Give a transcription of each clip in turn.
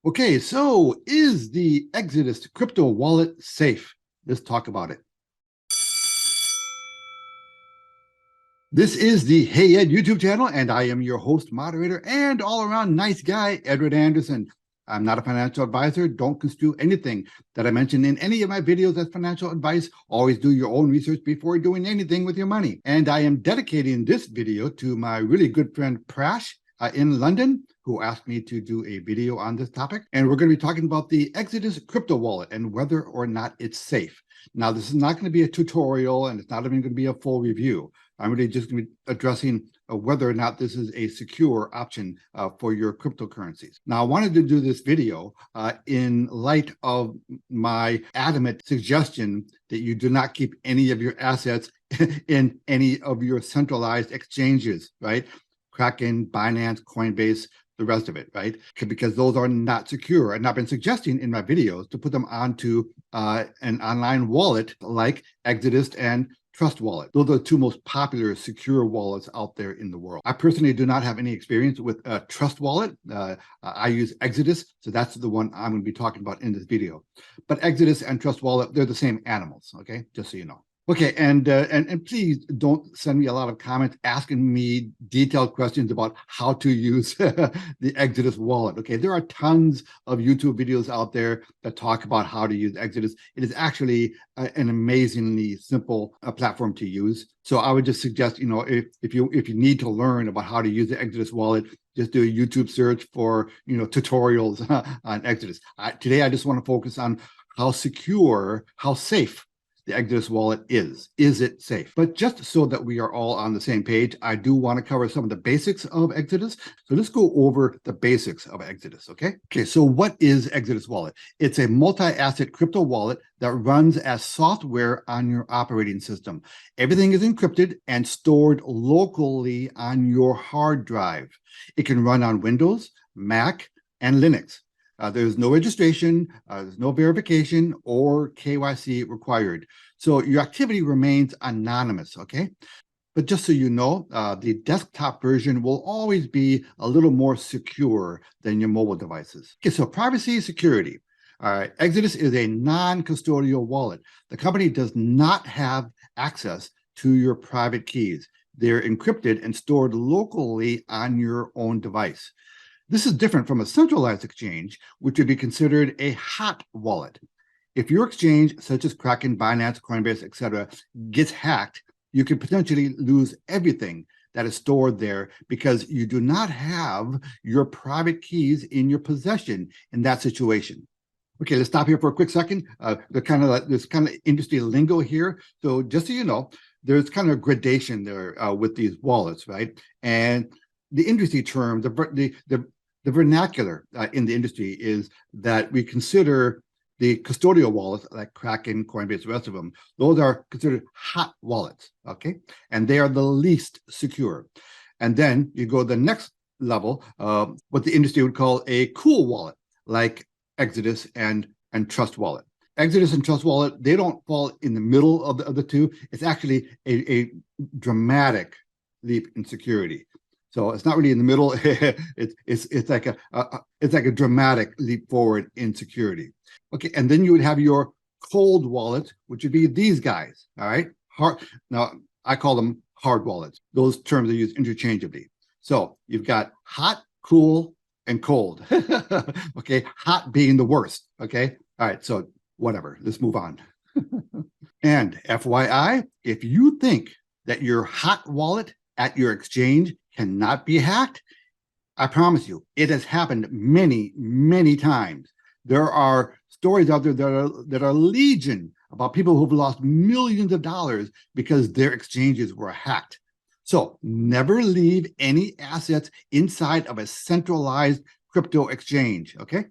Okay, so is the Exodus crypto wallet safe? Let's talk about it. This is the Hey Ed YouTube channel, and I am your host, moderator, and all-around nice guy, Edward Anderson. I'm not a financial advisor. Don't construe anything that I mention in any of my videos as financial advice. Always do your own research before doing anything with your money. And I am dedicating this video to my really good friend, Prash, in London, who asked me to do a video on this topic. And we're going to be talking about the Exodus crypto wallet and whether or not it's safe. Now, this is not going to be a tutorial, and it's not even going to be a full review. I'm really just going to be addressing whether or not this is a secure option for your cryptocurrencies. Now, I wanted to do this video in light of my adamant suggestion that you do not keep any of your assets in any of your centralized exchanges, right? Kraken, Binance, Coinbase, the rest of it, right? Because those are not secure. And I've been suggesting in my videos to put them onto an online wallet like Exodus and Trust Wallet. Those are the two most popular secure wallets out there in the world. I personally do not have any experience with Trust Wallet. I use Exodus, so that's the one I'm going to be talking about in this video. But Exodus and Trust Wallet, they're the same animals, okay? Just so you know. Okay, and please don't send me a lot of comments asking me detailed questions about how to use the Exodus wallet. Okay, there are tons of YouTube videos out there that talk about how to use Exodus. It is actually an amazingly simple platform to use. So I would just suggest, you know, if you need to learn about how to use the Exodus wallet, just do a YouTube search for, you know, tutorials on Exodus. Today, I just want to focus on how secure, how safe the Exodus wallet is. Is it safe? But just so that we are all on the same page, I do want to cover some of the basics of Exodus. So let's go over the basics of Exodus, okay? Okay, so what is Exodus Wallet? It's a multi-asset crypto wallet that runs as software on your operating system. Everything is encrypted and stored locally on your hard drive. It can run on Windows, Mac, and Linux. There's no registration, there's no verification or KYC required. So your activity remains anonymous, okay? But just so you know, the desktop version will always be a little more secure than your mobile devices. Okay, so privacy, security. All right, Exodus is a non-custodial wallet. The company does not have access to your private keys. They're encrypted and stored locally on your own device. This is different from a centralized exchange, which would be considered a hot wallet. If your exchange, such as Kraken, Binance, Coinbase, etc., gets hacked, you could potentially lose everything that is stored there because you do not have your private keys in your possession in that situation. Okay, let's stop here for a quick second. There's kind of industry lingo here. So just so you know, there's kind of a gradation there with these wallets, right? And the industry term, the vernacular in the industry is that we consider the custodial wallets like Kraken, Coinbase, the rest of them, those are considered hot wallets, okay? And they are the least secure. And then you go to the next level, what the industry would call a cool wallet, like Exodus and Trust Wallet. Exodus and Trust Wallet, they don't fall in the middle of the two. It's actually a dramatic leap in security. So it's not really in the middle. it's like a dramatic leap forward in security. Okay, and then you would have your cold wallet, which would be these guys. All right, now I call them hard wallets. Those terms are used interchangeably. So you've got hot, cool, and cold. Okay, hot being the worst. Okay, all right. So whatever. Let's move on. And FYI, if you think that your hot wallet at your exchange cannot be hacked, I promise you, it has happened many, many times. There are stories out there that are legion about people who've lost millions of dollars because their exchanges were hacked. So never leave any assets inside of a centralized crypto exchange, okay? All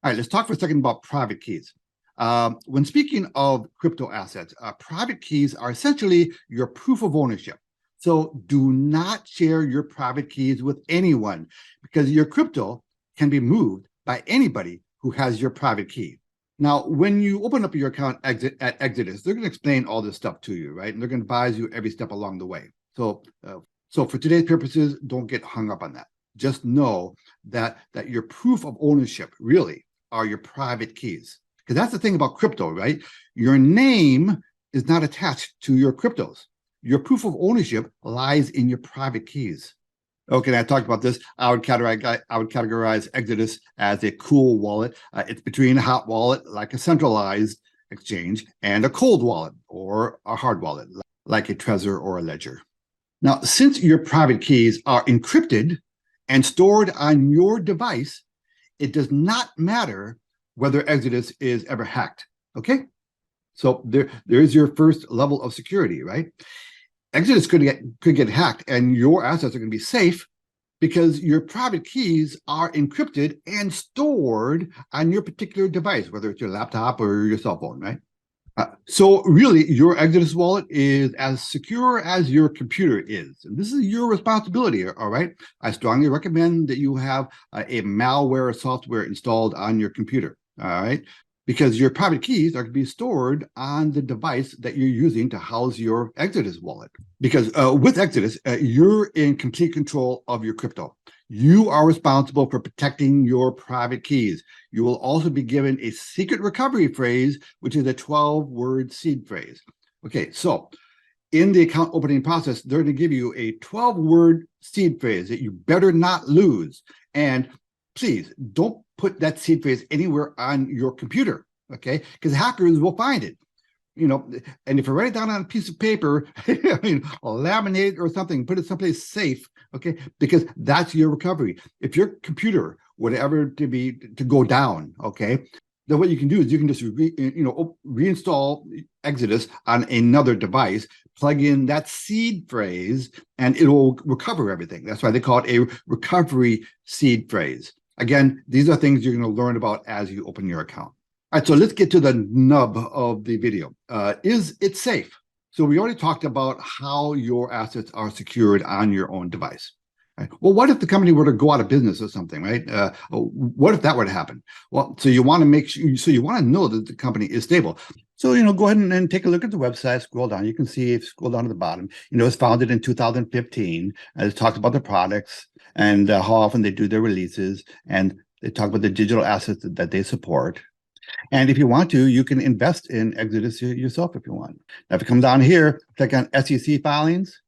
right, let's talk for a second about private keys. When speaking of crypto assets, private keys are essentially your proof of ownership. So do not share your private keys with anyone because your crypto can be moved by anybody who has your private key. Now, when you open up your account at Exodus, they're going to explain all this stuff to you, right? And they're going to advise you every step along the way. So for today's purposes, don't get hung up on that. just know that your proof of ownership really are your private keys. Because that's the thing about crypto, right? Your name is not attached to your cryptos. Your proof of ownership lies in your private keys. Okay, I talked about this. I would categorize Exodus as a cool wallet. It's between a hot wallet, like a centralized exchange, and a cold wallet or a hard wallet, like a Trezor or a Ledger. Now, since your private keys are encrypted and stored on your device, it does not matter whether Exodus is ever hacked. Okay, so there's your first level of security, right? Exodus could get hacked, and your assets are going to be safe because your private keys are encrypted and stored on your particular device, whether it's your laptop or your cell phone, right? So really, your Exodus wallet is as secure as your computer is. And this is your responsibility, all right? I strongly recommend that you have a malware software installed on your computer, all right? Because your private keys are going to be stored on the device that you're using to house your Exodus wallet. Because with Exodus, you're in complete control of your crypto. You are responsible for protecting your private keys. You will also be given a secret recovery phrase, which is a 12-word seed phrase. Okay, so in the account opening process, they're going to give you a 12-word seed phrase that you better not lose. And please don't put that seed phrase anywhere on your computer, okay? Because hackers will find it. You know, and if you write it down on a piece of paper, I mean, laminate it or something, put it someplace safe, okay? Because that's your recovery. If your computer were ever to go down, okay, then what you can do is you can just reinstall Exodus on another device, plug in that seed phrase, and it will recover everything. That's why they call it a recovery seed phrase. Again, these are things you're going to learn about as you open your account. All right, so let's get to the nub of the video. Is it safe? So we already talked about how your assets are secured on your own device. Right? Well, what if the company were to go out of business or something, right? What if that were to happen? Well, so you want to make sure, so you want to know that the company is stable. So, go ahead and take a look at the website, scroll down. You can see, if you scroll down to the bottom, it was founded in 2015. It talks about the products and how often they do their releases. And they talk about the digital assets that they support. And if you want to, you can invest in Exodus yourself if you want. Now, if you come down here, click on SEC filings.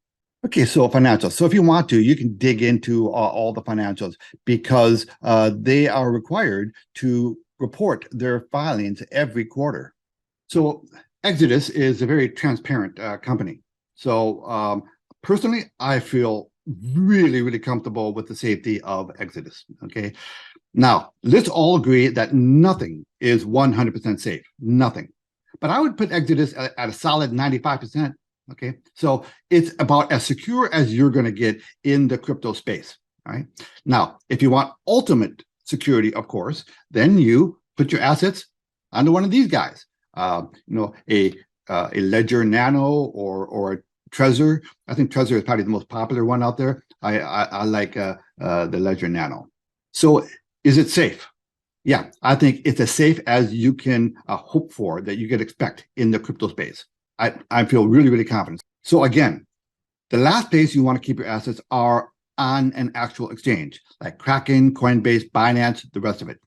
Okay, so financials. So if you want to, you can dig into all the financials because they are required to report their filings every quarter. So Exodus is a very transparent company. So personally, I feel really, really comfortable with the safety of Exodus, okay? Now, let's all agree that nothing is 100% safe, nothing. But I would put Exodus at a solid 95%, okay? So it's about as secure as you're going to get in the crypto space, all right? Now, if you want ultimate security, of course, then you put your assets onto one of these guys, a Ledger Nano or a Trezor. I think Trezor is probably the most popular one out there. I like the Ledger Nano. So is it safe? Yeah, I think it's as safe as you can hope for, that you can expect in the crypto space. I feel really, really confident. So again, the last place you want to keep your assets are on an actual exchange, like Kraken, Coinbase, Binance, the rest of it.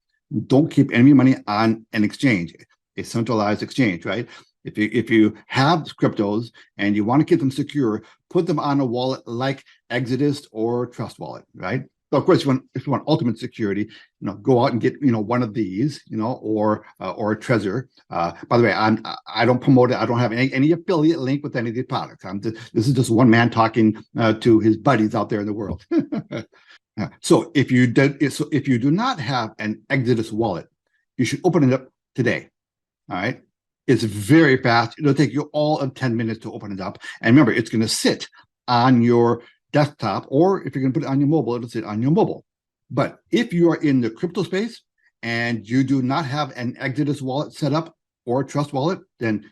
Don't keep any money on an exchange, a centralized exchange, right? If you have cryptos and you want to keep them secure, put them on a wallet like Exodus or Trust Wallet, right? So of course, if you want ultimate security, go out and get one of these, or a Trezor. By the way, I don't promote it. I don't have any affiliate link with any of these products. This is just one man talking to his buddies out there in the world. So if you do not have an Exodus wallet, you should open it up today. All right, it's very fast. It'll take you all of 10 minutes to open it up, and remember, it's going to sit on your desktop, or if you're going to put it on your mobile, it'll sit on your mobile. But if you are in the crypto space and you do not have an Exodus wallet set up or a Trust Wallet, then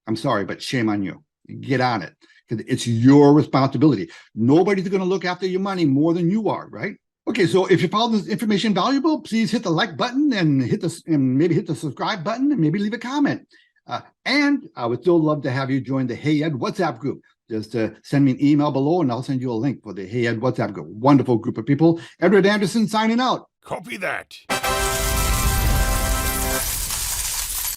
I'm sorry, but shame on you. Get on it, because it's your responsibility. Nobody's going to look after your money more than you are, right? Okay, so if you found this information valuable, please hit the like button and maybe hit the subscribe button and maybe leave a comment. And I would still love to have you join the Hey Ed WhatsApp group. just send me an email below and I'll send you a link for the Hey Ed WhatsApp group. Wonderful group of people. Edward Anderson signing out. Copy that.